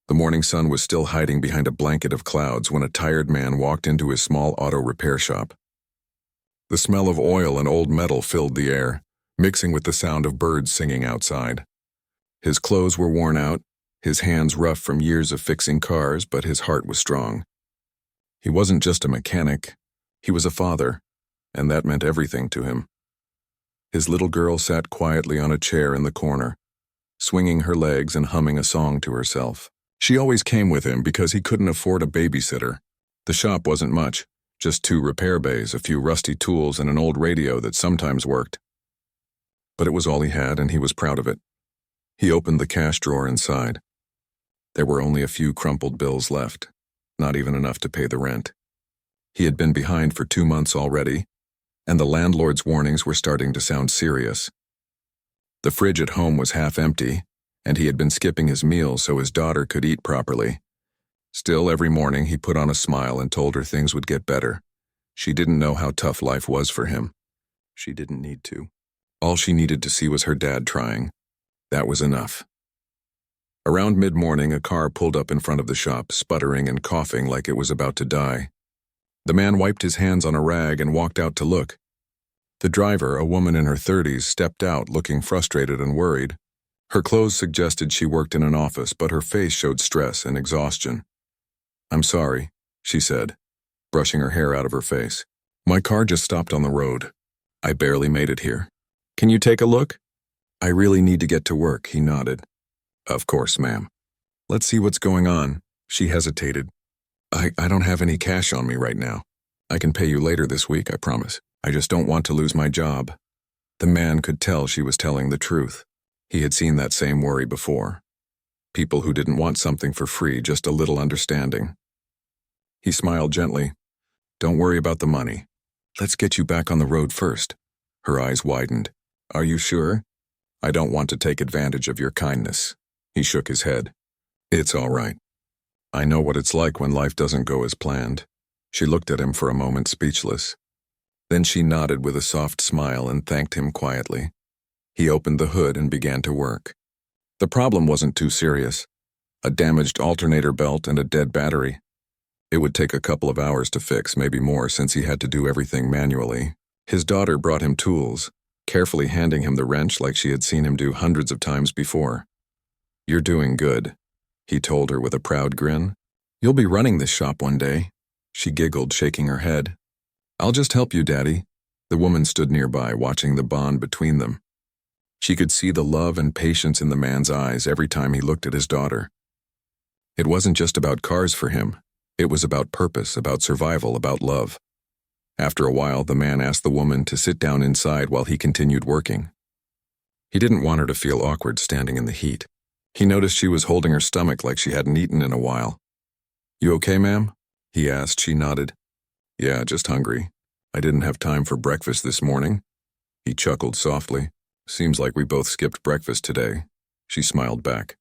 The morning sun was still hiding behind a blanket of clouds when a tired man walked into his small auto repair shop. The smell of oil and old metal filled the air, mixing with the sound of birds singing outside. His clothes were worn out, his hands rough from years of fixing cars, but his heart was strong. He wasn't just a mechanic, he was a father, and that meant everything to him. His little girl sat quietly on a chair in the corner, swinging her legs and humming a song to herself. She always came with him because he couldn't afford a babysitter. The shop wasn't much, just 2 repair bays, a few rusty tools, and an old radio that sometimes worked. But it was all he had, and he was proud of it. He opened the cash drawer inside. There were only a few crumpled bills left, not even enough to pay the rent. He had been behind for 2 months already, and the landlord's warnings were starting to sound serious. The fridge at home was half empty, and he had been skipping his meals so his daughter could eat properly. Still, every morning he put on a smile and told her things would get better. She didn't know how tough life was for him. She didn't need to. All she needed to see was her dad trying. That was enough. Around mid-morning, a car pulled up in front of the shop, sputtering and coughing like it was about to die. The man wiped his hands on a rag and walked out to look. The driver, a woman in her 30s, stepped out looking frustrated and worried. Her clothes suggested she worked in an office, but her face showed stress and exhaustion. "I'm sorry," she said, brushing her hair out of her face. "My car just stopped on the road. I barely made it here. Can you take a look?" "I really need to get to work," he nodded. "Of course, ma'am. Let's see what's going on." She hesitated. I don't have any cash on me right now. I can pay you later this week, I promise. I just don't want to lose my job." The man could tell she was telling the truth. He had seen that same worry before. People who didn't want something for free, just a little understanding. He smiled gently. "Don't worry about the money. Let's get you back on the road first." Her eyes widened. "Are you sure? I don't want to take advantage of your kindness." He shook his head. "It's all right. I know what it's like when life doesn't go as planned." She looked at him for a moment, speechless. Then she nodded with a soft smile and thanked him quietly. He opened the hood and began to work. The problem wasn't too serious. A damaged alternator belt and a dead battery. It would take a couple of hours to fix, maybe more, since he had to do everything manually. His daughter brought him tools, carefully handing him the wrench like she had seen him do hundreds of times before. "You're doing good," he told her with a proud grin. "You'll be running this shop one day." She giggled, shaking her head. "I'll just help you, Daddy." The woman stood nearby, watching the bond between them. She could see the love and patience in the man's eyes every time he looked at his daughter. It wasn't just about cars for him. It was about purpose, about survival, about love. After a while, the man asked the woman to sit down inside while he continued working. He didn't want her to feel awkward standing in the heat. He noticed she was holding her stomach like she hadn't eaten in a while. "You okay, ma'am?" he asked. She nodded. "Yeah, just hungry. I didn't have time for breakfast this morning." He chuckled softly. "Seems like we both skipped breakfast today." She smiled back.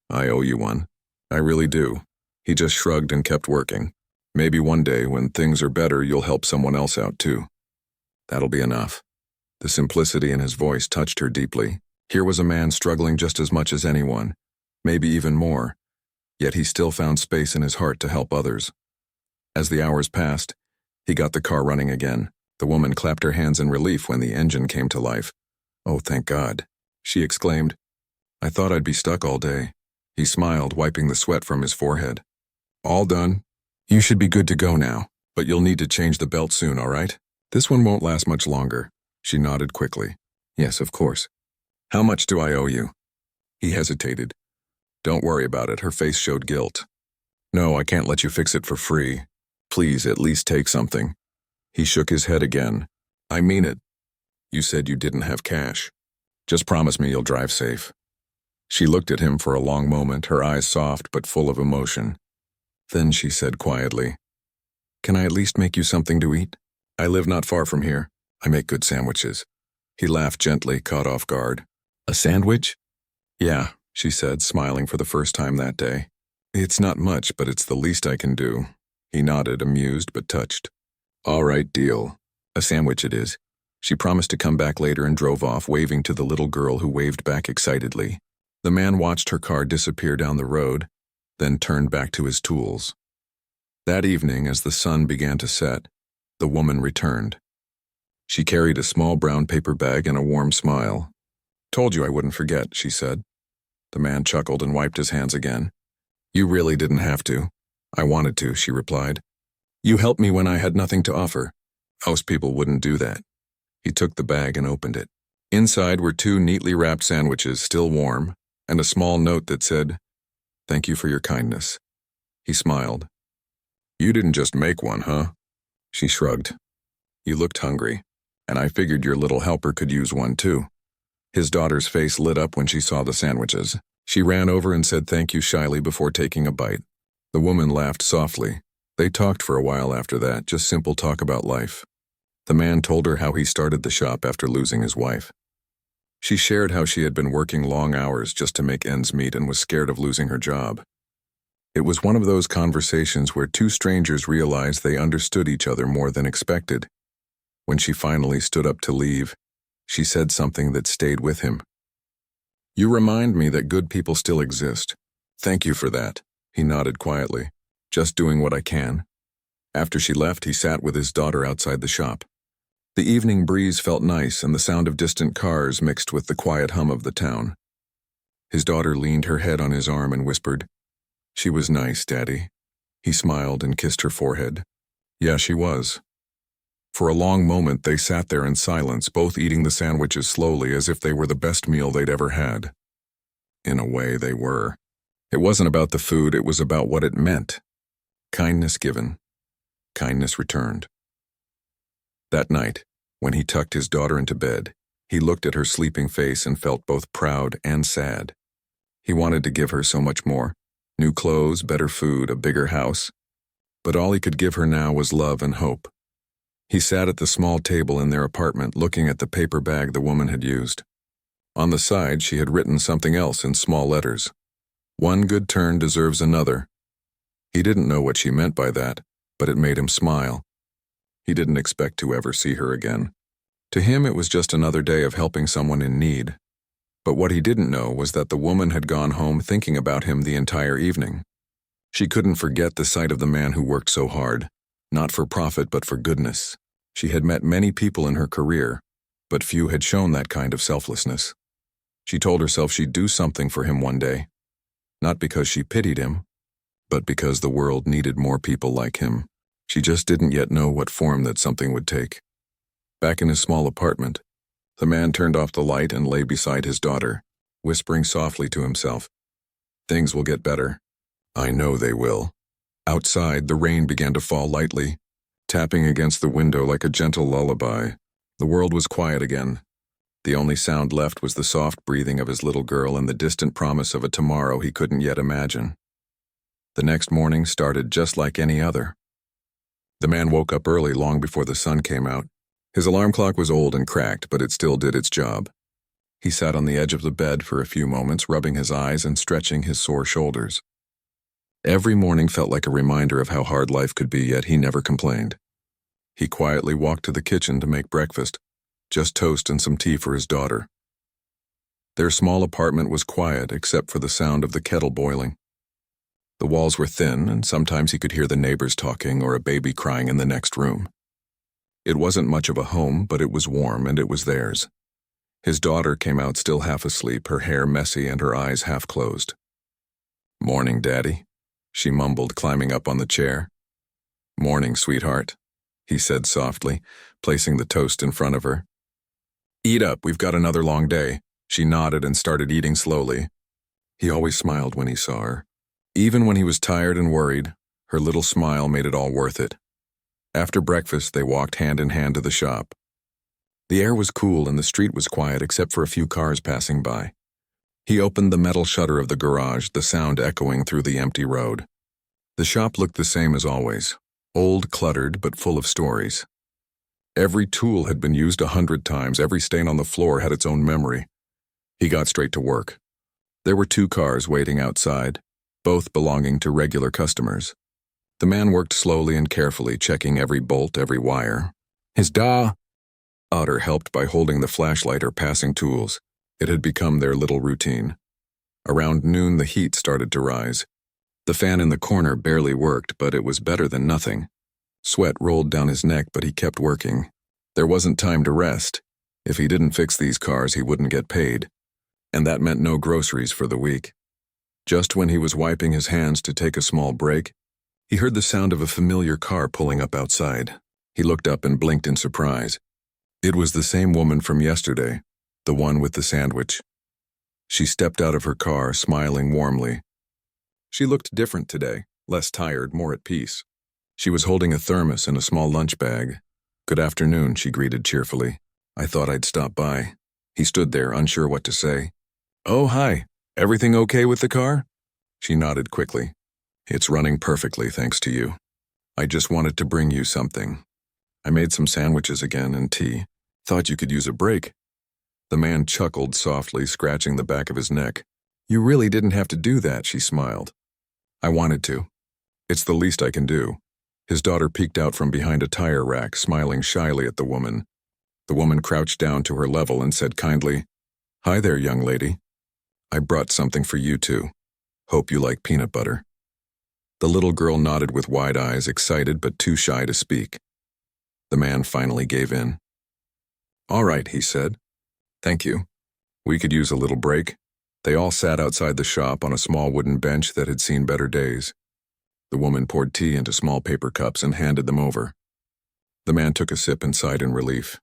"I owe you one. I really do." He just shrugged and kept working. "Maybe one day, when things are better, you'll help someone else out too. That'll be enough." The simplicity in his voice touched her deeply. Here was a man struggling just as much as anyone, maybe even more, yet he still found space in his heart to help others. As the hours passed, he got the car running again. The woman clapped her hands in relief when the engine came to life. "Oh, thank God," she exclaimed. "I thought I'd be stuck all day." He smiled, wiping the sweat from his forehead. "All done. You should be good to go now, but you'll need to change the belt soon, all right? This one won't last much longer." She nodded quickly. "Yes, of course. How much do I owe you?" He hesitated. "Don't worry about it." Her face showed guilt. "No, I can't let you fix it for free. Please, at least take something." He shook his head again. "I mean it. You said you didn't have cash. Just promise me you'll drive safe." She looked at him for a long moment, her eyes soft but full of emotion. Then she said quietly, "Can I at least make you something to eat? I live not far from here. I make good sandwiches." He laughed gently, caught off guard. "A sandwich?" "Yeah," she said, smiling for the first time that day. "It's not much, but it's the least I can do." He nodded, amused but touched. "All right, deal. A sandwich it is." She promised to come back later and drove off, waving to the little girl who waved back excitedly. The man watched her car disappear down the road, then turned back to his tools. That evening, as the sun began to set, the woman returned. She carried a small brown paper bag and a warm smile. "Told you I wouldn't forget," she said. The man chuckled and wiped his hands again. "You really didn't have to." "I wanted to," she replied. "You helped me when I had nothing to offer. Most people wouldn't do that." He took the bag and opened it. Inside were 2 neatly wrapped sandwiches, still warm, and a small note that said, "Thank you for your kindness." He smiled. "You didn't just make one, huh?" She shrugged. "You looked hungry, and I figured your little helper could use one too." His daughter's face lit up when she saw the sandwiches. She ran over and said thank you shyly before taking a bite. The woman laughed softly. They talked for a while after that, just simple talk about life. The man told her how he started the shop after losing his wife. She shared how she had been working long hours just to make ends meet and was scared of losing her job. It was one of those conversations where 2 strangers realized they understood each other more than expected. When she finally stood up to leave, she said something that stayed with him. "You remind me that good people still exist. Thank you for that." He nodded quietly. "Just doing what I can." After she left, he sat with his daughter outside the shop. The evening breeze felt nice, and the sound of distant cars mixed with the quiet hum of the town. His daughter leaned her head on his arm and whispered, "She was nice, Daddy." He smiled and kissed her forehead. Yeah, she was. For a long moment, they sat there in silence, both eating the sandwiches slowly as if they were the best meal they'd ever had. In a way, they were. It wasn't about the food, it was about what it meant. Kindness given, kindness returned. That night, when he tucked his daughter into bed, he looked at her sleeping face and felt both proud and sad. He wanted to give her so much more. New clothes, better food, a bigger house. But all he could give her now was love and hope. He sat at the small table in their apartment, looking at the paper bag the woman had used. On the side, she had written something else in small letters. "One good turn deserves another." He didn't know what she meant by that, but it made him smile. He didn't expect to ever see her again. To him, it was just another day of helping someone in need. But what he didn't know was that the woman had gone home thinking about him the entire evening. She couldn't forget the sight of the man who worked so hard, not for profit but for goodness. She had met many people in her career, but few had shown that kind of selflessness. She told herself she'd do something for him one day, not because she pitied him, but because the world needed more people like him. She just didn't yet know what form that something would take. Back in his small apartment, the man turned off the light and lay beside his daughter, whispering softly to himself, "Things will get better. I know they will." Outside, the rain began to fall lightly, tapping against the window like a gentle lullaby. The world was quiet again. The only sound left was the soft breathing of his little girl and the distant promise of a tomorrow he couldn't yet imagine. The next morning started just like any other. The man woke up early, long before the sun came out. His alarm clock was old and cracked, but it still did its job. He sat on the edge of the bed for a few moments, rubbing his eyes and stretching his sore shoulders. Every morning felt like a reminder of how hard life could be, yet he never complained. He quietly walked to the kitchen to make breakfast, just toast and some tea for his daughter. Their small apartment was quiet except for the sound of the kettle boiling. The walls were thin, and sometimes he could hear the neighbors talking or a baby crying in the next room. It wasn't much of a home, but it was warm, and it was theirs. His daughter came out still half asleep, her hair messy and her eyes half closed. "Morning, Daddy," she mumbled, climbing up on the chair. "Morning, sweetheart," he said softly, placing the toast in front of her. "Eat up, we've got another long day." She nodded and started eating slowly. He always smiled when he saw her. Even when he was tired and worried, her little smile made it all worth it. After breakfast, they walked hand in hand to the shop. The air was cool and the street was quiet except for a few cars passing by. He opened the metal shutter of the garage, the sound echoing through the empty road. The shop looked the same as always, old, cluttered, but full of stories. Every tool had been used 100 times, every stain on the floor had its own memory. He got straight to work. There were 2 cars waiting outside, both belonging to regular customers. The man worked slowly and carefully, checking every bolt, every wire. His daughter helped by holding the flashlight or passing tools. It had become their little routine. Around noon, the heat started to rise. The fan in the corner barely worked, but it was better than nothing. Sweat rolled down his neck, but he kept working. There wasn't time to rest. If he didn't fix these cars, he wouldn't get paid. And that meant no groceries for the week. Just when he was wiping his hands to take a small break, he heard the sound of a familiar car pulling up outside. He looked up and blinked in surprise. It was the same woman from yesterday, the one with the sandwich. She stepped out of her car, smiling warmly. She looked different today, less tired, more at peace. She was holding a thermos and a small lunch bag. "Good afternoon," she greeted cheerfully. "I thought I'd stop by." He stood there, unsure what to say. "Oh, hi. Everything okay with the car?" She nodded quickly. "It's running perfectly, thanks to you. I just wanted to bring you something. I made some sandwiches again and tea. Thought you could use a break." The man chuckled softly, scratching the back of his neck. "You really didn't have to do that," she smiled. "I wanted to. It's the least I can do." His daughter peeked out from behind a tire rack, smiling shyly at the woman. The woman crouched down to her level and said kindly, "Hi there, young lady. I brought something for you too. Hope you like peanut butter." The little girl nodded with wide eyes, excited but too shy to speak. The man finally gave in. "All right," he said. "Thank you. We could use a little break." They all sat outside the shop on a small wooden bench that had seen better days. The woman poured tea into small paper cups and handed them over. The man took a sip and sighed in relief.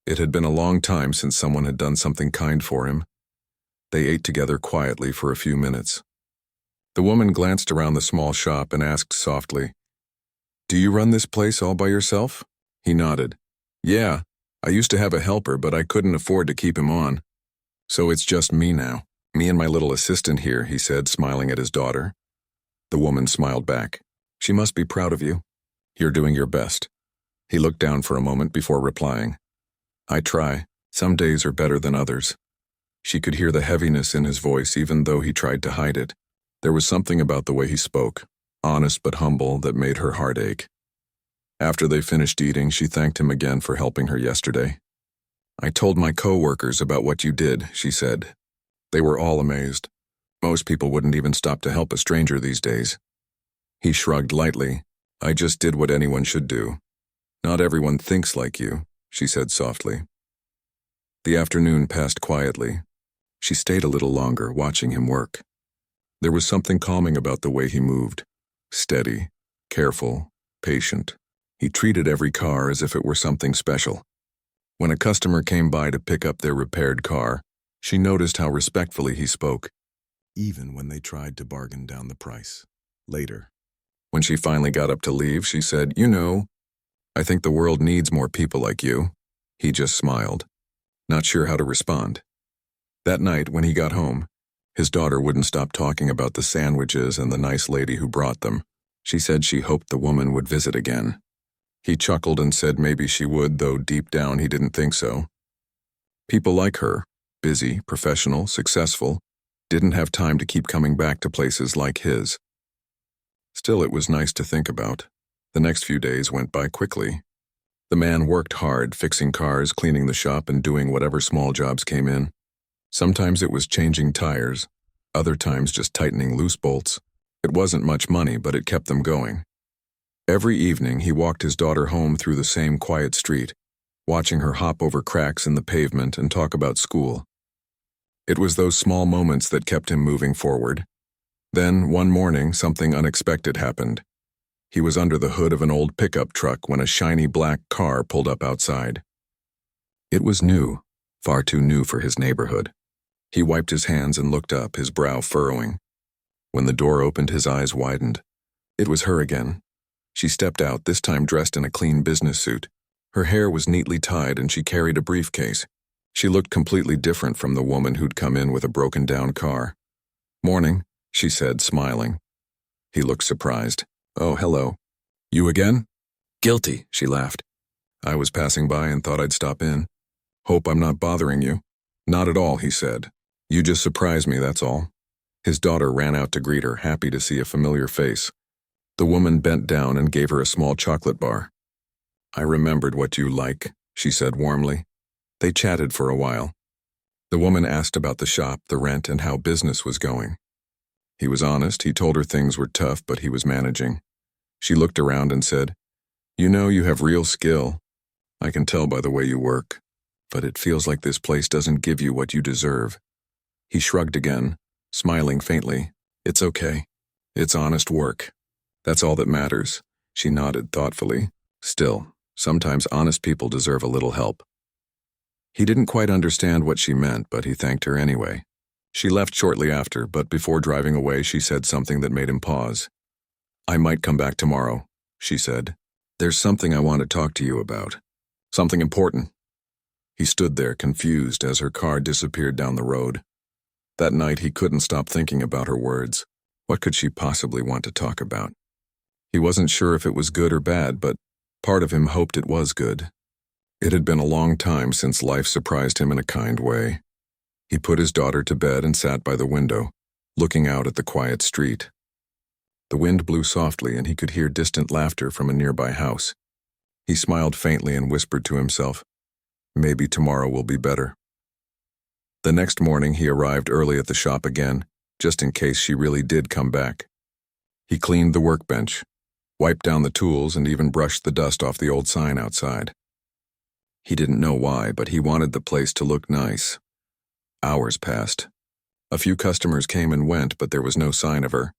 It had been a long time since someone had done something kind for him. They ate together quietly for a few minutes. The woman glanced around the small shop and asked softly, "Do you run this place all by yourself?" He nodded. "Yeah, I used to have a helper, but I couldn't afford to keep him on. So it's just me now. Me and my little assistant here," he said, smiling at his daughter. The woman smiled back. "She must be proud of you. You're doing your best." He looked down for a moment before replying. "I try. Some days are better than others." She could hear the heaviness in his voice even though he tried to hide it. There was something about the way he spoke, honest but humble, that made her heart ache. After they finished eating, she thanked him again for helping her yesterday. "I told my co-workers about what you did," she said. They were all amazed. Most people wouldn't even stop to help a stranger these days. He shrugged lightly. "I just did what anyone should do. Not everyone thinks like you," she said softly. The afternoon passed quietly. She stayed a little longer, watching him work. There was something calming about the way he moved. Steady, careful, patient. He treated every car as if it were something special. When a customer came by to pick up their repaired car, she noticed how respectfully he spoke, even when they tried to bargain down the price. Later, when she finally got up to leave, she said, "You know, I think the world needs more people like you." He just smiled, not sure how to respond. That night, when he got home, his daughter wouldn't stop talking about the sandwiches and the nice lady who brought them. She said she hoped the woman would visit again. He chuckled and said maybe she would, though deep down he didn't think so. People like her, busy, professional, successful, didn't have time to keep coming back to places like his. Still, it was nice to think about. The next few days went by quickly. The man worked hard, fixing cars, cleaning the shop, and doing whatever small jobs came in. Sometimes it was changing tires, other times just tightening loose bolts. It wasn't much money, but it kept them going. Every evening, he walked his daughter home through the same quiet street, watching her hop over cracks in the pavement and talk about school. It was those small moments that kept him moving forward. Then, one morning, something unexpected happened. He was under the hood of an old pickup truck when a shiny black car pulled up outside. It was new, far too new for his neighborhood. He wiped his hands and looked up, his brow furrowing. When the door opened, his eyes widened. It was her again. She stepped out, this time dressed in a clean business suit. Her hair was neatly tied and she carried a briefcase. She looked completely different from the woman who'd come in with a broken-down car. "Morning," she said, smiling. He looked surprised. "Oh, hello. You again?" "Guilty," she laughed. "I was passing by and thought I'd stop in. Hope I'm not bothering you." "Not at all," he said. "You just surprised me, that's all." His daughter ran out to greet her, happy to see a familiar face. The woman bent down and gave her a small chocolate bar. "I remembered what you like," she said warmly. They chatted for a while. The woman asked about the shop, the rent, and how business was going. He was honest. He told her things were tough, but he was managing. She looked around and said, "You know, you have real skill. I can tell by the way you work. But it feels like this place doesn't give you what you deserve." He shrugged again, smiling faintly. "It's okay. It's honest work. That's all that matters." She nodded thoughtfully. "Still, sometimes honest people deserve a little help." He didn't quite understand what she meant, but he thanked her anyway. She left shortly after, but before driving away, she said something that made him pause. "I might come back tomorrow," she said. "There's something I want to talk to you about. Something important." He stood there, confused, as her car disappeared down the road. That night, he couldn't stop thinking about her words. What could she possibly want to talk about? He wasn't sure if it was good or bad, but part of him hoped it was good. It had been a long time since life surprised him in a kind way. He put his daughter to bed and sat by the window, looking out at the quiet street. The wind blew softly, and he could hear distant laughter from a nearby house. He smiled faintly and whispered to himself, "Maybe tomorrow will be better." The next morning, he arrived early at the shop again, just in case she really did come back. He cleaned the workbench, wiped down the tools, and even brushed the dust off the old sign outside. He didn't know why, but he wanted the place to look nice. Hours passed. A few customers came and went, but there was no sign of her.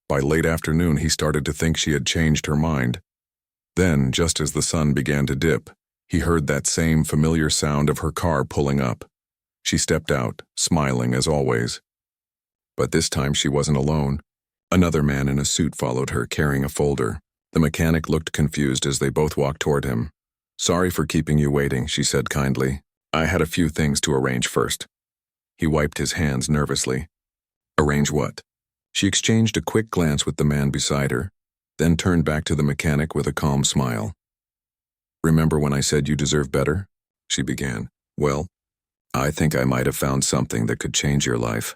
By late afternoon, he started to think she had changed her mind. Then, just as the sun began to dip, he heard that same familiar sound of her car pulling up. She stepped out, smiling as always. But this time she wasn't alone. Another man in a suit followed her, carrying a folder. The mechanic looked confused as they both walked toward him. "Sorry for keeping you waiting," she said kindly. "I had a few things to arrange first." He wiped his hands nervously. "Arrange what?" She exchanged a quick glance with the man beside her, then turned back to the mechanic with a calm smile. "Remember when I said you deserve better?" she began. "Well, I think I might have found something that could change your life."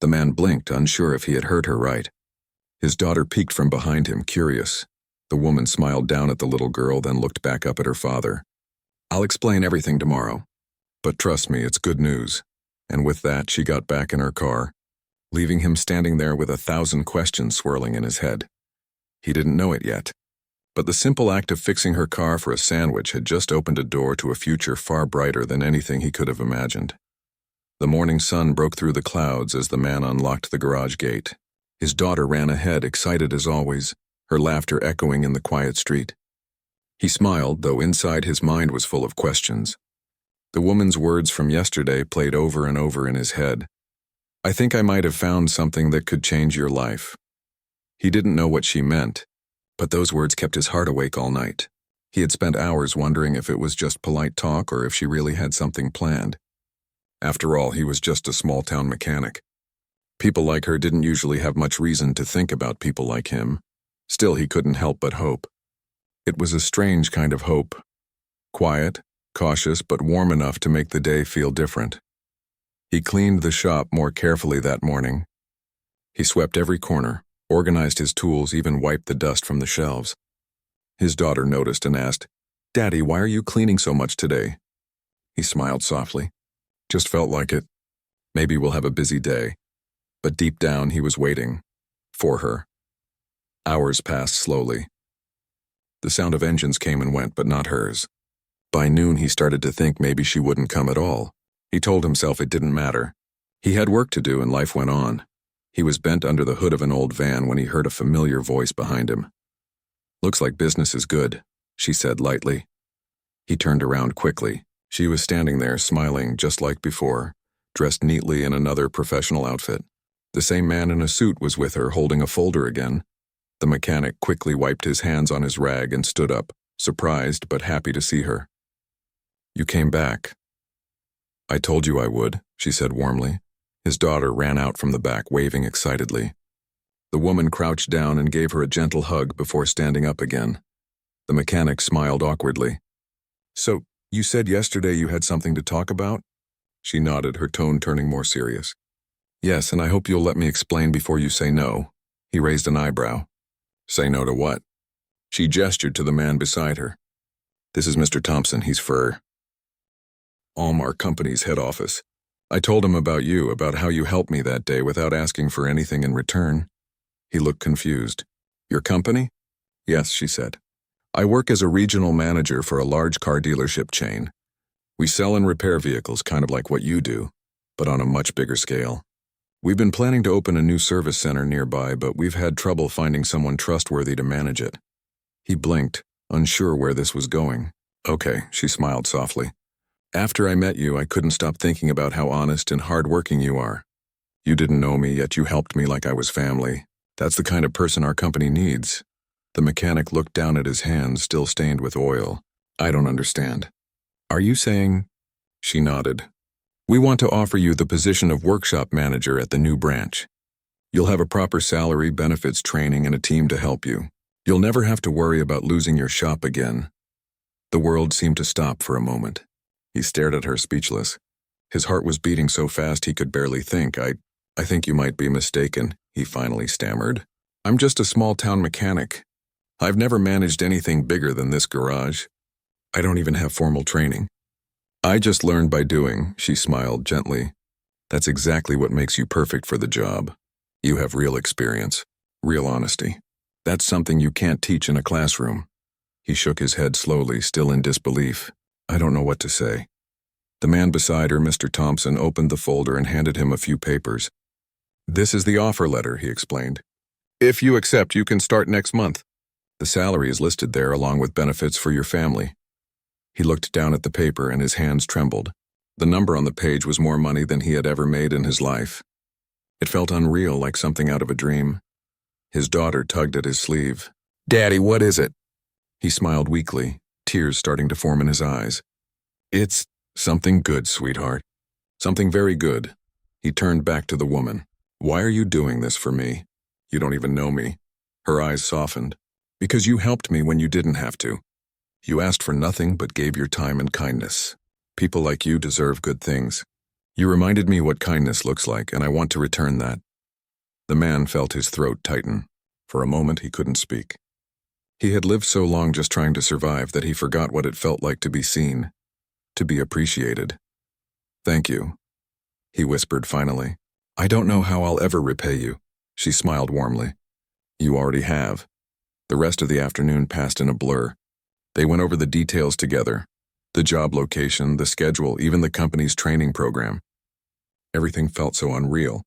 The man blinked, unsure if he had heard her right. His daughter peeked from behind him, curious. The woman smiled down at the little girl, then looked back up at her father. "I'll explain everything tomorrow. But trust me, it's good news." And with that, she got back in her car, leaving him standing there with 1,000 questions swirling in his head. He didn't know it yet, but the simple act of fixing her car for a sandwich had just opened a door to a future far brighter than anything he could have imagined. The morning sun broke through the clouds as the man unlocked the garage gate. His daughter ran ahead, excited as always, her laughter echoing in the quiet street. He smiled, though inside his mind was full of questions. The woman's words from yesterday played over and over in his head. "I think I might have found something that could change your life." He didn't know what she meant, but those words kept his heart awake all night. He had spent hours wondering if it was just polite talk or if she really had something planned. After all, he was just a small-town mechanic. People like her didn't usually have much reason to think about people like him. Still, he couldn't help but hope. It was a strange kind of hope. Quiet, cautious, but warm enough to make the day feel different. He cleaned the shop more carefully that morning. He swept every corner, organized his tools, even wiped the dust from the shelves. His daughter noticed and asked, "Daddy, why are you cleaning so much today?" He smiled softly. "Just felt like it. Maybe we'll have a busy day." But deep down, he was waiting. For her. Hours passed slowly. The sound of engines came and went, but not hers. By noon, he started to think maybe she wouldn't come at all. He told himself it didn't matter. He had work to do and life went on. He was bent under the hood of an old van when he heard a familiar voice behind him. "Looks like business is good," she said lightly. He turned around quickly. She was standing there, smiling just like before, dressed neatly in another professional outfit. The same man in a suit was with her, holding a folder again. The mechanic quickly wiped his hands on his rag and stood up, surprised but happy to see her. "You came back." "I told you I would," she said warmly. His daughter ran out from the back, waving excitedly. The woman crouched down and gave her a gentle hug before standing up again. The mechanic smiled awkwardly. "So, you said yesterday you had something to talk about?" She nodded, her tone turning more serious. "Yes, and I hope you'll let me explain before you say no." He raised an eyebrow. "Say no to what?" She gestured to the man beside her. "This is Mr. Thompson. He's for Almar Company's head office. I told him about you, about how you helped me that day without asking for anything in return. He looked confused. Your company? Yes, she said. I work as a regional manager for a large car dealership chain. We sell and repair vehicles, kind of like what you do, but on a much bigger scale. We've been planning to open a new service center nearby, but we've had trouble finding someone trustworthy to manage it. He blinked, unsure where this was going. Okay, she smiled softly. After I met you, I couldn't stop thinking about how honest and hardworking you are. You didn't know me, yet you helped me like I was family. That's the kind of person our company needs. The mechanic looked down at his hands, still stained with oil. I don't understand. Are you saying? She nodded. We want to offer you the position of workshop manager at the new branch. You'll have a proper salary, benefits, training, and a team to help you. You'll never have to worry about losing your shop again. The world seemed to stop for a moment. He stared at her, speechless. His heart was beating so fast he could barely think. I think you might be mistaken, he finally stammered. I'm just a small-town mechanic. I've never managed anything bigger than this garage. I don't even have formal training. I just learned by doing, she smiled gently. That's exactly what makes you perfect for the job. You have real experience, real honesty. That's something you can't teach in a classroom. He shook his head slowly, still in disbelief. I don't know what to say. The man beside her, Mr. Thompson, opened the folder and handed him a few papers. This is the offer letter, he explained. If you accept, you can start next month. The salary is listed there along with benefits for your family. He looked down at the paper and his hands trembled. The number on the page was more money than he had ever made in his life. It felt unreal, like something out of a dream. His daughter tugged at his sleeve. Daddy, what is it? He smiled weakly, tears starting to form in his eyes. It's something good, sweetheart. Something very good. He turned back to the woman. Why are you doing this for me? You don't even know me. Her eyes softened. Because you helped me when you didn't have to. You asked for nothing but gave your time and kindness. People like you deserve good things. You reminded me what kindness looks like, and I want to return that. The man felt his throat tighten. For a moment, he couldn't speak. He had lived so long just trying to survive that he forgot what it felt like to be seen, to be appreciated. Thank you, he whispered finally. I don't know how I'll ever repay you, she smiled warmly. You already have. The rest of the afternoon passed in a blur. They went over the details together, the job location, the schedule, even the company's training program. Everything felt so unreal.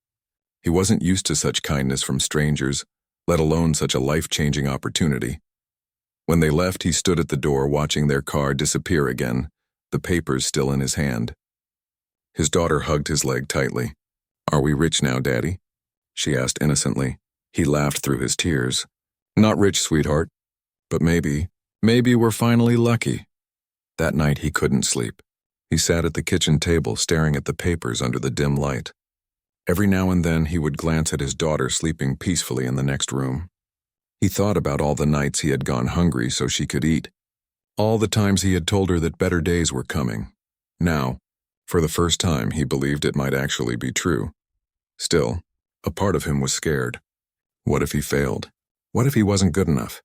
He wasn't used to such kindness from strangers, let alone such a life-changing opportunity. When they left, he stood at the door watching their car disappear again, the papers still in his hand. His daughter hugged his leg tightly. Are we rich now, Daddy? She asked innocently. He laughed through his tears. Not rich, sweetheart, but maybe we're finally lucky. That night he couldn't sleep. He sat at the kitchen table staring at the papers under the dim light. Every now and then he would glance at his daughter sleeping peacefully in the next room. He thought about all the nights he had gone hungry so she could eat, all the times he had told her that better days were coming. Now, for the first time, he believed it might actually be true. Still, a part of him was scared. What if he failed? What if he wasn't good enough?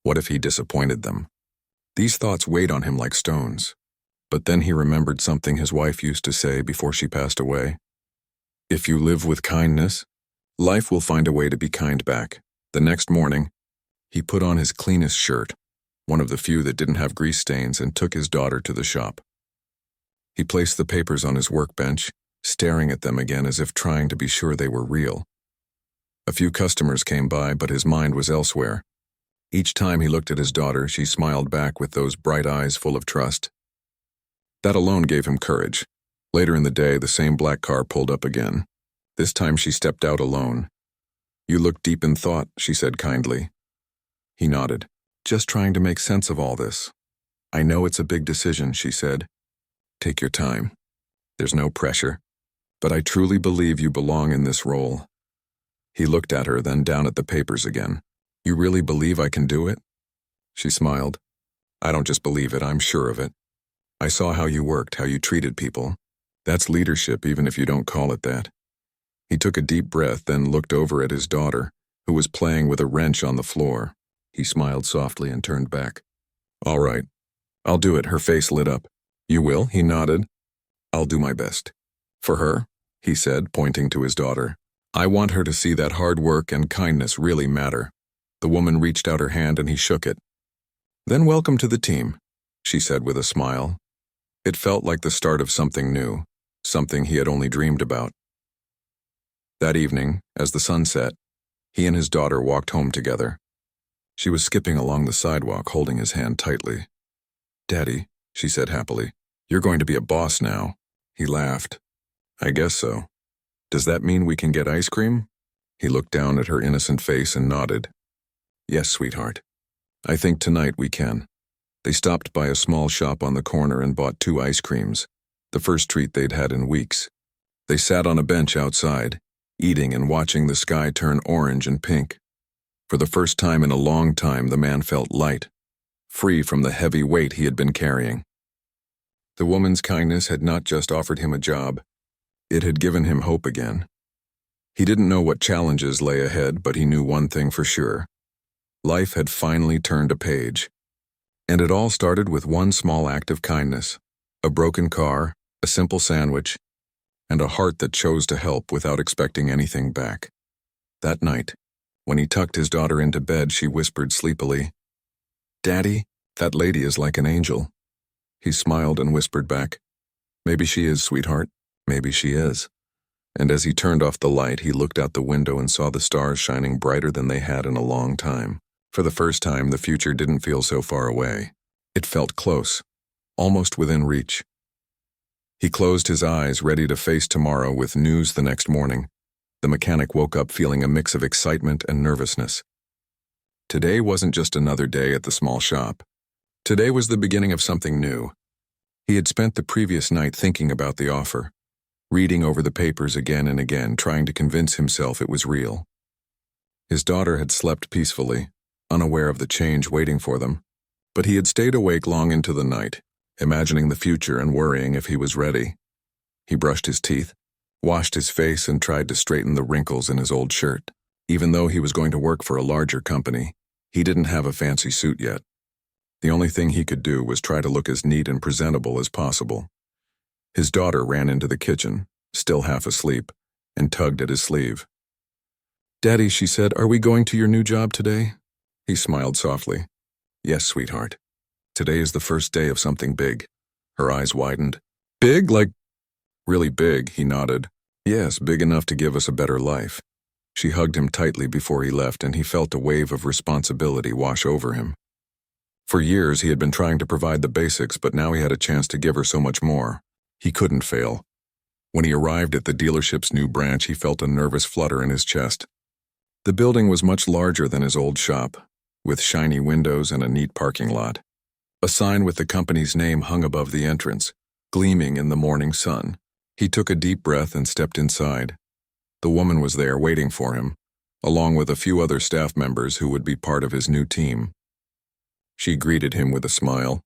What if he disappointed them? These thoughts weighed on him like stones. But then he remembered something his wife used to say before she passed away. If you live with kindness, life will find a way to be kind back. The next morning, he put on his cleanest shirt, one of the few that didn't have grease stains, and took his daughter to the shop. He placed the papers on his workbench, staring at them again as if trying to be sure they were real. A few customers came by, but his mind was elsewhere. Each time he looked at his daughter, she smiled back with those bright eyes full of trust. That alone gave him courage. Later in the day, the same black car pulled up again. This time she stepped out alone. You look deep in thought, she said kindly. He nodded. Just trying to make sense of all this. I know it's a big decision, she said. Take your time. There's no pressure. But I truly believe you belong in this role. He looked at her, then down at the papers again. You really believe I can do it? She smiled. I don't just believe it, I'm sure of it. I saw how you worked, how you treated people. That's leadership, even if you don't call it that. He took a deep breath, then looked over at his daughter, who was playing with a wrench on the floor. He smiled softly and turned back. All right. I'll do it, her face lit up. You will? He nodded. I'll do my best. For her, he said, pointing to his daughter. I want her to see that hard work and kindness really matter. The woman reached out her hand and he shook it. Then welcome to the team, she said with a smile. It felt like the start of something new, something he had only dreamed about. That evening, as the sun set, he and his daughter walked home together. She was skipping along the sidewalk, holding his hand tightly. Daddy, she said happily, you're going to be a boss now. He laughed. I guess so. Does that mean we can get ice cream? He looked down at her innocent face and nodded. Yes, sweetheart. I think tonight we can. They stopped by a small shop on the corner and bought 2 ice creams, the first treat they'd had in weeks. They sat on a bench outside, eating and watching the sky turn orange and pink. For the first time in a long time, the man felt light, free from the heavy weight he had been carrying. The woman's kindness had not just offered him a job, it had given him hope again. He didn't know what challenges lay ahead, but he knew one thing for sure. Life had finally turned a page. And it all started with one small act of kindness, a broken car, a simple sandwich, and a heart that chose to help without expecting anything back. That night, when he tucked his daughter into bed, she whispered sleepily, Daddy, that lady is like an angel. He smiled and whispered back, Maybe she is, sweetheart. Maybe she is. And as he turned off the light, he looked out the window and saw the stars shining brighter than they had in a long time. For the first time, the future didn't feel so far away. It felt close, almost within reach. He closed his eyes, ready to face tomorrow with news the next morning. The mechanic woke up feeling a mix of excitement and nervousness. Today wasn't just another day at the small shop. Today was the beginning of something new. He had spent the previous night thinking about the offer, reading over the papers again and again, trying to convince himself it was real. His daughter had slept peacefully, unaware of the change waiting for them, but he had stayed awake long into the night, imagining the future and worrying if he was ready. He brushed his teeth, washed his face, and tried to straighten the wrinkles in his old shirt. Even though he was going to work for a larger company, he didn't have a fancy suit yet. The only thing he could do was try to look as neat and presentable as possible. His daughter ran into the kitchen, still half asleep, and tugged at his sleeve. Daddy, she said, are we going to your new job today? He smiled softly. Yes, sweetheart. Today is the first day of something big. Her eyes widened. Big? Like really big, he nodded. Yes, big enough to give us a better life. She hugged him tightly before he left, and he felt a wave of responsibility wash over him. For years, he had been trying to provide the basics, but now he had a chance to give her so much more. He couldn't fail. When he arrived at the dealership's new branch, he felt a nervous flutter in his chest. The building was much larger than his old shop, with shiny windows and a neat parking lot. A sign with the company's name hung above the entrance, gleaming in the morning sun. He took a deep breath and stepped inside. The woman was there waiting for him, along with a few other staff members who would be part of his new team. She greeted him with a smile.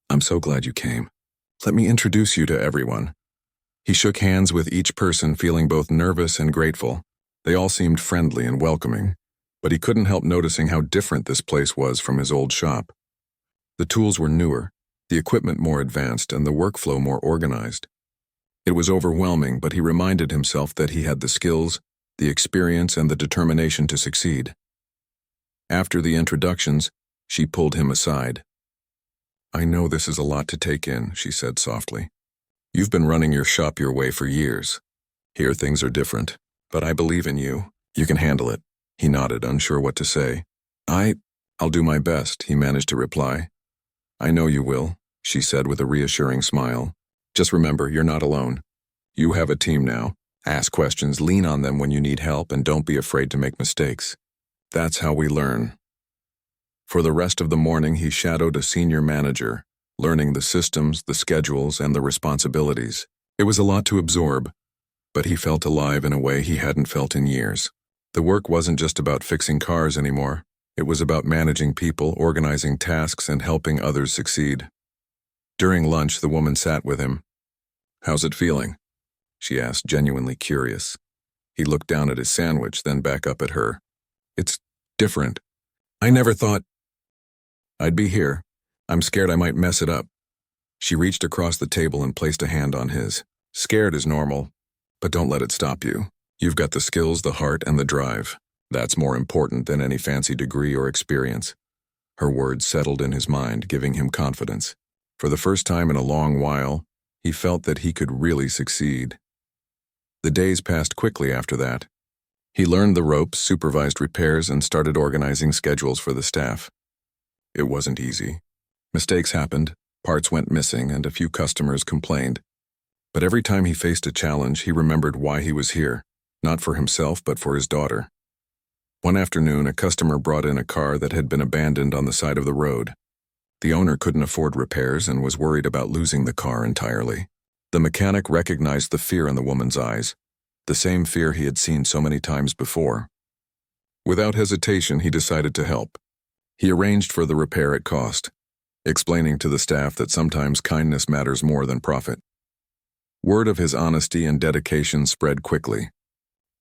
I'm so glad you came. Let me introduce you to everyone. He shook hands with each person, feeling both nervous and grateful. They all seemed friendly and welcoming, but he couldn't help noticing how different this place was from his old shop. The tools were newer, the equipment more advanced, and the workflow more organized. It was overwhelming, but he reminded himself that he had the skills, the experience, and the determination to succeed. After the introductions, she pulled him aside. I know this is a lot to take in, she said softly. You've been running your shop your way for years. Here things are different, but I believe in you. You can handle it. He nodded, unsure what to say. I'll do my best, he managed to reply. I know you will, she said with a reassuring smile. Just remember, you're not alone. You have a team now. Ask questions, lean on them when you need help, and don't be afraid to make mistakes. That's how we learn. For the rest of the morning, he shadowed a senior manager, learning the systems, the schedules, and the responsibilities. It was a lot to absorb, but he felt alive in a way he hadn't felt in years. The work wasn't just about fixing cars anymore. It was about managing people, organizing tasks, and helping others succeed. During lunch, the woman sat with him. How's it feeling? She asked, genuinely curious. He looked down at his sandwich, then back up at her. It's different. I never thought I'd be here. I'm scared I might mess it up. She reached across the table and placed a hand on his. Scared is normal. But don't let it stop you. You've got the skills, the heart, and the drive. That's more important than any fancy degree or experience. Her words settled in his mind, giving him confidence. For the first time in a long while, he felt that he could really succeed. The days passed quickly after that. He learned the ropes, supervised repairs, and started organizing schedules for the staff. It wasn't easy. Mistakes happened, parts went missing, and a few customers complained. But every time he faced a challenge, he remembered why he was here, not for himself, but for his daughter. One afternoon, a customer brought in a car that had been abandoned on the side of the road. The owner couldn't afford repairs and was worried about losing the car entirely. The mechanic recognized the fear in the woman's eyes, the same fear he had seen so many times before. Without hesitation, he decided to help. He arranged for the repair at cost, explaining to the staff that sometimes kindness matters more than profit. Word of his honesty and dedication spread quickly.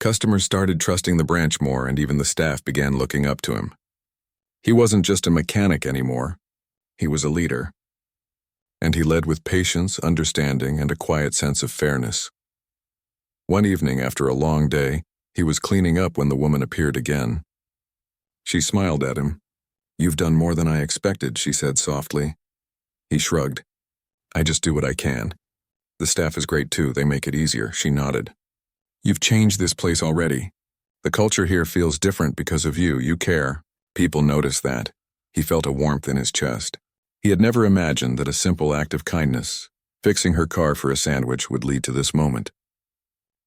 Customers started trusting the branch more, and even the staff began looking up to him. He wasn't just a mechanic anymore. He was a leader. And he led with patience, understanding, and a quiet sense of fairness. One evening, after a long day, he was cleaning up when the woman appeared again. She smiled at him. "You've done more than I expected," she said softly. He shrugged. "I just do what I can. The staff is great too, they make it easier," she nodded. "You've changed this place already. The culture here feels different because of you. You care. People notice that." He felt a warmth in his chest. He had never imagined that a simple act of kindness, fixing her car for a sandwich, would lead to this moment.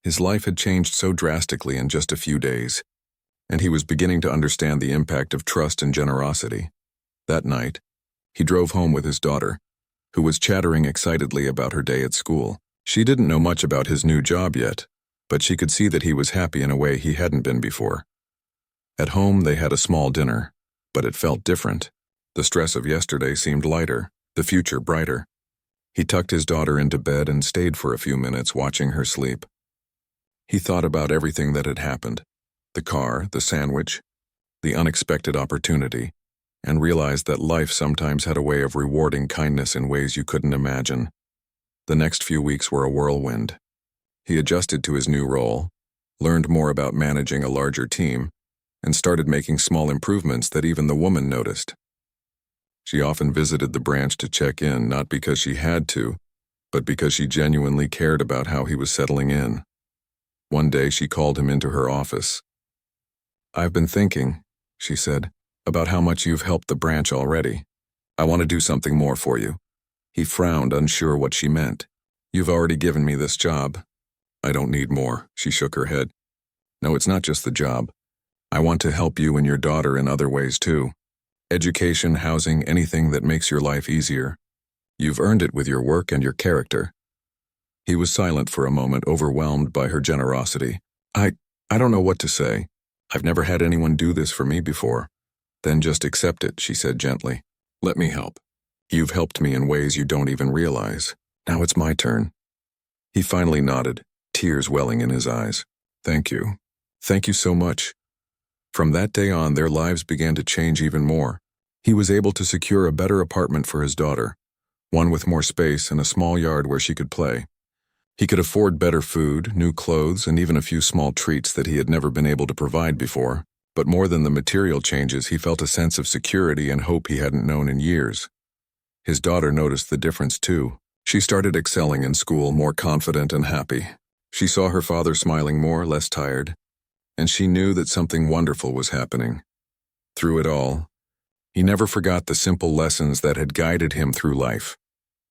His life had changed so drastically in just a few days, and he was beginning to understand the impact of trust and generosity. That night, he drove home with his daughter, who was chattering excitedly about her day at school. She didn't know much about his new job yet, but she could see that he was happy in a way he hadn't been before. At home, they had a small dinner, but it felt different. The stress of yesterday seemed lighter, the future brighter. He tucked his daughter into bed and stayed for a few minutes watching her sleep. He thought about everything that had happened, the car, the sandwich, the unexpected opportunity, and realized that life sometimes had a way of rewarding kindness in ways you couldn't imagine. The next few weeks were a whirlwind. He adjusted to his new role, learned more about managing a larger team, and started making small improvements that even the woman noticed. She often visited the branch to check in, not because she had to, but because she genuinely cared about how he was settling in. One day she called him into her office. "I've been thinking," she said, "about how much you've helped the branch already. I want to do something more for you." He frowned, unsure what she meant. "You've already given me this job." "I don't need more," she shook her head. "No, it's not just the job. I want to help you and your daughter in other ways too. Education, housing, anything that makes your life easier. You've earned it with your work and your character." He was silent for a moment, overwhelmed by her generosity. I don't know what to say. I've never had anyone do this for me before." "Then just accept it," she said gently. "Let me help. You've helped me in ways you don't even realize. Now it's my turn." He finally nodded, tears welling in his eyes. "Thank you. Thank you so much." From that day on, their lives began to change even more. He was able to secure a better apartment for his daughter, one with more space and a small yard where she could play. He could afford better food, new clothes, and even a few small treats that he had never been able to provide before. But more than the material changes, he felt a sense of security and hope he hadn't known in years. His daughter noticed the difference too. She started excelling in school, more confident and happy. She saw her father smiling more, less tired, and she knew that something wonderful was happening. Through it all, he never forgot the simple lessons that had guided him through life: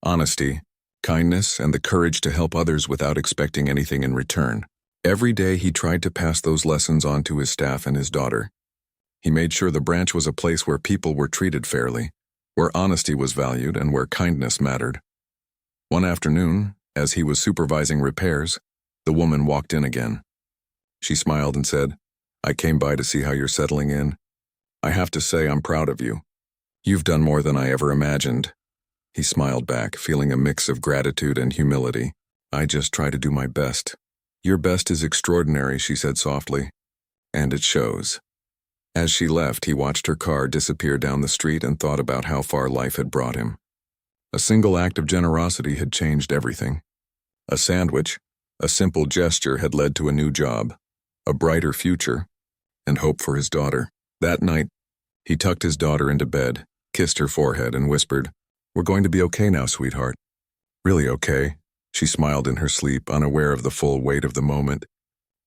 honesty, kindness, and the courage to help others without expecting anything in return. Every day he tried to pass those lessons on to his staff and his daughter. He made sure the branch was a place where people were treated fairly, where honesty was valued, and where kindness mattered. One afternoon, as he was supervising repairs, the woman walked in again. She smiled and said, "I came by to see how you're settling in. I have to say I'm proud of you. You've done more than I ever imagined." He smiled back, feeling a mix of gratitude and humility. "I just try to do my best." "Your best is extraordinary," she said softly. "And it shows." As she left, he watched her car disappear down the street and thought about how far life had brought him. A single act of generosity had changed everything. A sandwich, A simple gesture had led to a new job, a brighter future, and hope for his daughter. That night, he tucked his daughter into bed, kissed her forehead, and whispered, "We're going to be okay now, sweetheart." "Really okay?" She smiled in her sleep, unaware of the full weight of the moment,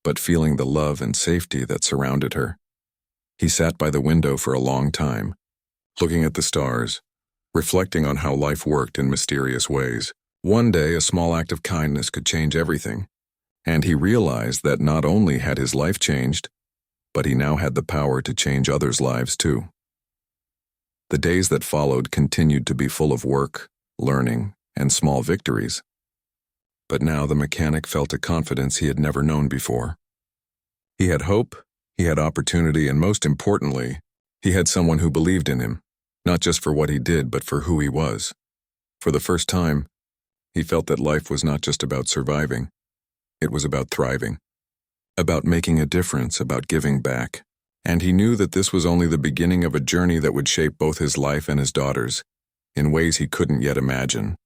but feeling the love and safety that surrounded her. He sat by the window for a long time, looking at the stars, reflecting on how life worked in mysterious ways. One day, a small act of kindness could change everything, and he realized that not only had his life changed, but he now had the power to change others' lives too. The days that followed continued to be full of work, learning, and small victories. But now the mechanic felt a confidence he had never known before. He had hope, he had opportunity, and most importantly, he had someone who believed in him, not just for what he did, but for who he was. For the first time, he felt that life was not just about surviving. It was about thriving, about making a difference, about giving back. And he knew that this was only the beginning of a journey that would shape both his life and his daughter's, in ways he couldn't yet imagine.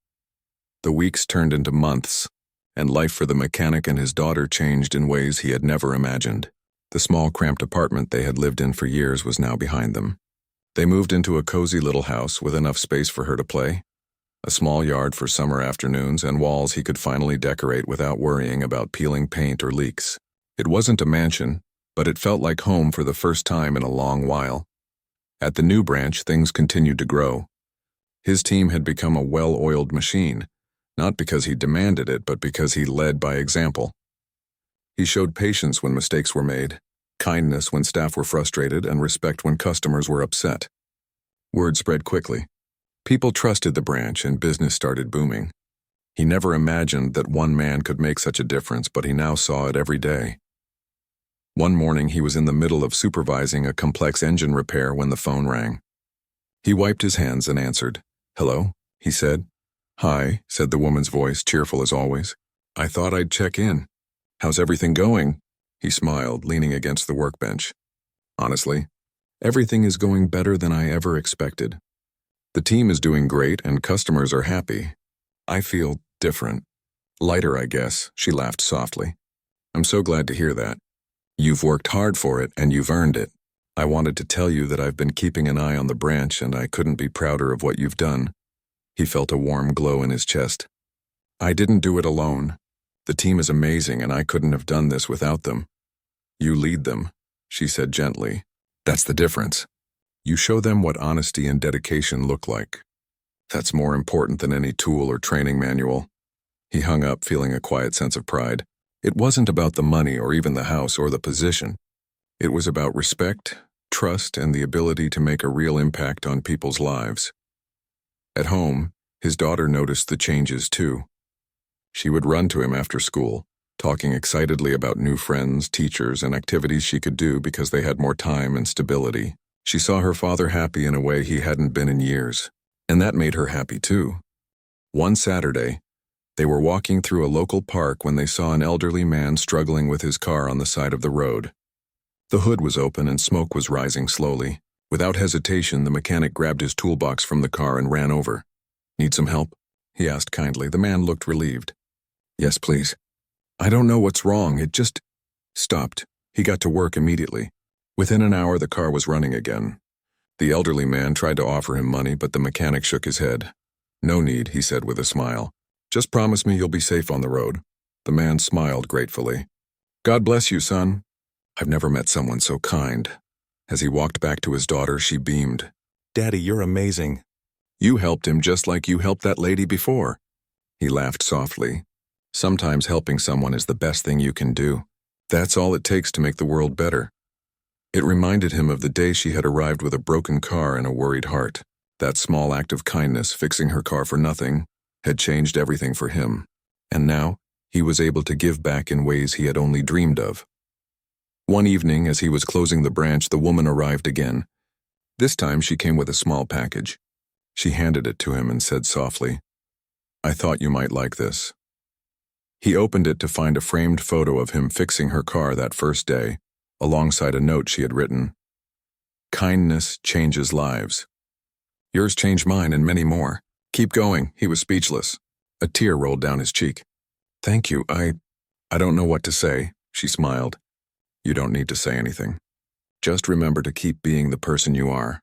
The weeks turned into months, and life for the mechanic and his daughter changed in ways he had never imagined. The small, cramped apartment they had lived in for years was now behind them. They moved into a cozy little house with enough space for her to play, a small yard for summer afternoons, and walls he could finally decorate without worrying about peeling paint or leaks. It wasn't a mansion, but it felt like home for the first time in a long while. At the new branch, things continued to grow. His team had become a well-oiled machine, not because he demanded it, but because he led by example. He showed patience when mistakes were made, kindness when staff were frustrated, and respect when customers were upset. Word spread quickly. People trusted the branch, and business started booming. He never imagined that one man could make such a difference, but he now saw it every day. One morning, he was in the middle of supervising a complex engine repair when the phone rang. He wiped his hands and answered. "Hello," he said. "Hi," said the woman's voice, cheerful as always. "I thought I'd check in. How's everything going?" He smiled, leaning against the workbench. "Honestly, everything is going better than I ever expected. The team is doing great and customers are happy. I feel different. Lighter, I guess," she laughed softly. "I'm so glad to hear that. You've worked hard for it and you've earned it. I wanted to tell you that I've been keeping an eye on the branch and I couldn't be prouder of what you've done." He felt a warm glow in his chest. "I didn't do it alone. The team is amazing and I couldn't have done this without them." "You lead them," she said gently. "That's the difference. You show them what honesty and dedication look like. That's more important than any tool or training manual." He hung up, feeling a quiet sense of pride. It wasn't about the money or even the house or the position. It was about respect, trust, and the ability to make a real impact on people's lives. At home, his daughter noticed the changes too. She would run to him after school, talking excitedly about new friends, teachers, and activities she could do because they had more time and stability. She saw her father happy in a way he hadn't been in years, and that made her happy too. One Saturday, they were walking through a local park when they saw an elderly man struggling with his car on the side of the road. The hood was open and smoke was rising slowly. Without hesitation, the mechanic grabbed his toolbox from the car and ran over. "Need some help?" he asked kindly. The man looked relieved. "Yes, please. I don't know what's wrong, it just stopped." He got to work immediately. Within an hour, the car was running again. The elderly man tried to offer him money, but the mechanic shook his head. "No need," he said with a smile. "Just promise me you'll be safe on the road." The man smiled gratefully. "God bless you, son." "I've never met someone so kind." As he walked back to his daughter, she beamed. "Daddy, you're amazing. You helped him just like you helped that lady before." He laughed softly. "Sometimes helping someone is the best thing you can do. That's all it takes to make the world better." It reminded him of the day she had arrived with a broken car and a worried heart. That small act of kindness, fixing her car for nothing, had changed everything for him. And now, he was able to give back in ways he had only dreamed of. One evening, as he was closing the branch, the woman arrived again. This time she came with a small package. She handed it to him and said softly, "I thought you might like this." He opened it to find a framed photo of him fixing her car that first day, alongside a note she had written. "Kindness changes lives. Yours changed mine and many more. Keep going." He was speechless. A tear rolled down his cheek. "Thank you. I don't know what to say, she smiled. You don't need to say anything. Just remember to keep being the person you are.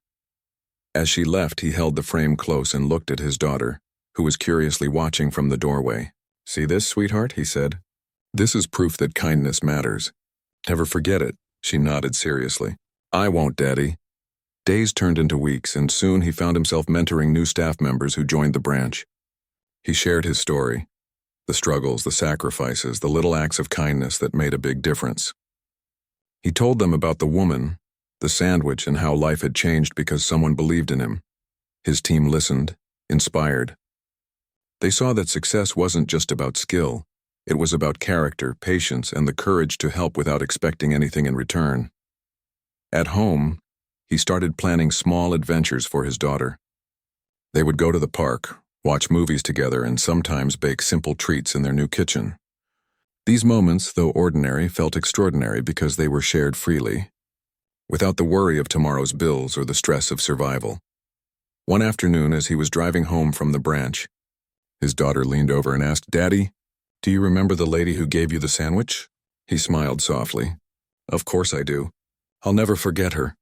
As she left, he held the frame close and looked at his daughter, who was curiously watching from the doorway. See this, sweetheart, he said. This is proof that kindness matters. Never forget it, she nodded seriously. I won't, Daddy. Days turned into weeks, and soon he found himself mentoring new staff members who joined the branch. He shared his story, the struggles, the sacrifices, the little acts of kindness that made a big difference. He told them about the woman, the sandwich, and how life had changed because someone believed in him. His team listened, inspired. They saw that success wasn't just about skill. It was about character, patience, and the courage to help without expecting anything in return. At home, he started planning small adventures for his daughter. They would go to the park, watch movies together, and sometimes bake simple treats in their new kitchen. These moments, though ordinary, felt extraordinary because they were shared freely, without the worry of tomorrow's bills or the stress of survival. One afternoon, as he was driving home from the branch, his daughter leaned over and asked, Daddy, do you remember the lady who gave you the sandwich? He smiled softly. Of course I do. I'll never forget her.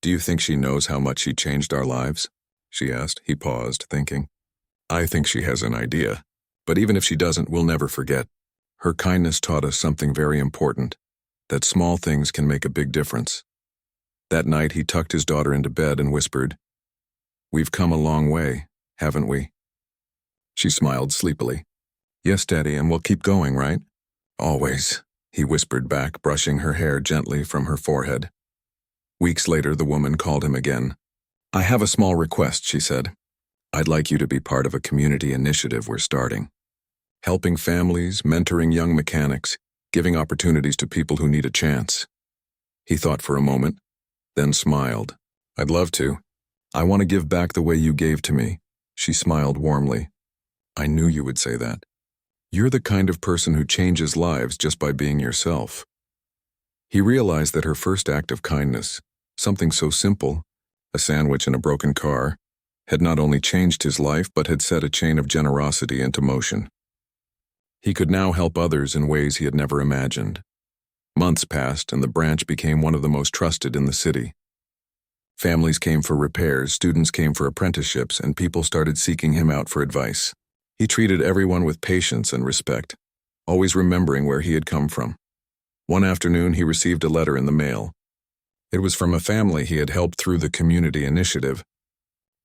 Do you think she knows how much she changed our lives? She asked. He paused, thinking. I think she has an idea, but even if she doesn't, we'll never forget. Her kindness taught us something very important, that small things can make a big difference. That night, he tucked his daughter into bed and whispered, We've come a long way, haven't we? She smiled sleepily. Yes, Daddy, and we'll keep going, right? Always, he whispered back, brushing her hair gently from her forehead. Weeks later, the woman called him again. I have a small request, she said. I'd like you to be part of a community initiative we're starting. Helping families, mentoring young mechanics, giving opportunities to people who need a chance. He thought for a moment, then smiled. I'd love to. I want to give back the way you gave to me. She smiled warmly. I knew you would say that. You're the kind of person who changes lives just by being yourself. He realized that her first act of kindness, something so simple, a sandwich in a broken car, had not only changed his life but had set a chain of generosity into motion. He could now help others in ways he had never imagined. Months passed, and the branch became one of the most trusted in the city. Families came for repairs, students came for apprenticeships, and people started seeking him out for advice. He treated everyone with patience and respect, always remembering where he had come from. One afternoon, he received a letter in the mail. It was from a family he had helped through the community initiative.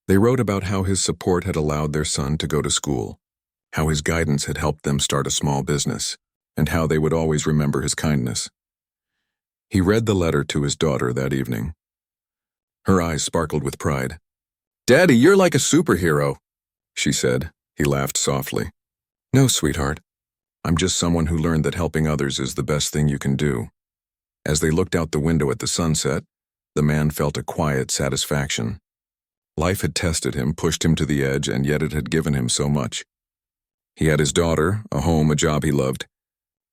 They wrote about how his support had allowed their son to go to school, how his guidance had helped them start a small business, and how they would always remember his kindness. He read the letter to his daughter that evening. Her eyes sparkled with pride. Daddy, you're like a superhero, she said. He laughed softly. No, sweetheart. I'm just someone who learned that helping others is the best thing you can do. As they looked out the window at the sunset, the man felt a quiet satisfaction. Life had tested him, pushed him to the edge, and yet it had given him so much. He had his daughter, a home, a job he loved,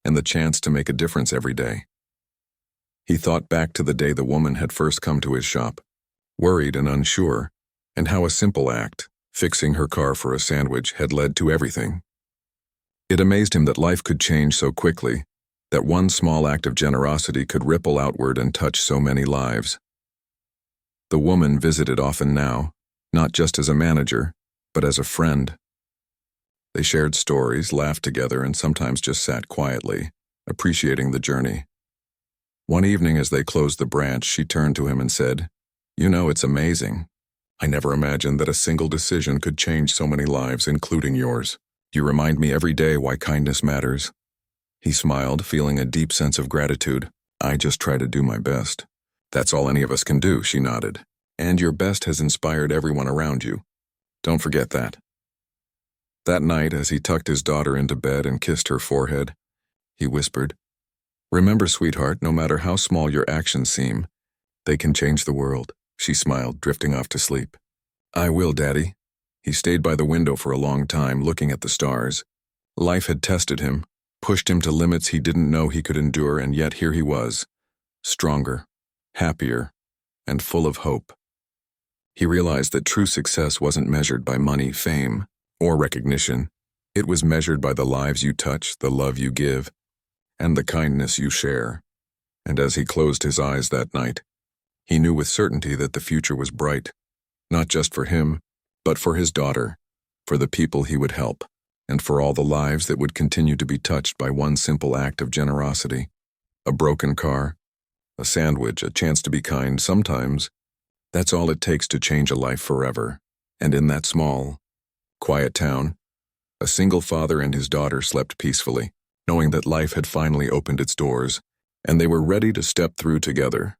and the chance to make a difference every day. He thought back to the day the woman had first come to his shop, worried and unsure, and how a simple act, fixing her car for a sandwich, had led to everything. It amazed him that life could change so quickly, that one small act of generosity could ripple outward and touch so many lives. The woman visited often now, not just as a manager, but as a friend. They shared stories, laughed together, and sometimes just sat quietly, appreciating the journey. One evening as they closed the branch, she turned to him and said, You know, it's amazing. I never imagined that a single decision could change so many lives, including yours. You remind me every day why kindness matters. He smiled, feeling a deep sense of gratitude. I just try to do my best. That's all any of us can do, she nodded. And your best has inspired everyone around you. Don't forget that. That night, as he tucked his daughter into bed and kissed her forehead, he whispered, Remember, sweetheart, no matter how small your actions seem, they can change the world. She smiled, drifting off to sleep. I will, Daddy. He stayed by the window for a long time, looking at the stars. Life had tested him, pushed him to limits he didn't know he could endure, and yet here he was, stronger, happier, and full of hope. He realized that true success wasn't measured by money, fame, or recognition. It was measured by the lives you touch, the love you give, and the kindness you share. And as he closed his eyes that night, he knew with certainty that the future was bright, not just for him, but for his daughter, for the people he would help, and for all the lives that would continue to be touched by one simple act of generosity. A broken car, a sandwich, a chance to be kind. Sometimes, that's all it takes to change a life forever. And in that small, quiet town, a single father and his daughter slept peacefully, knowing that life had finally opened its doors, and they were ready to step through together.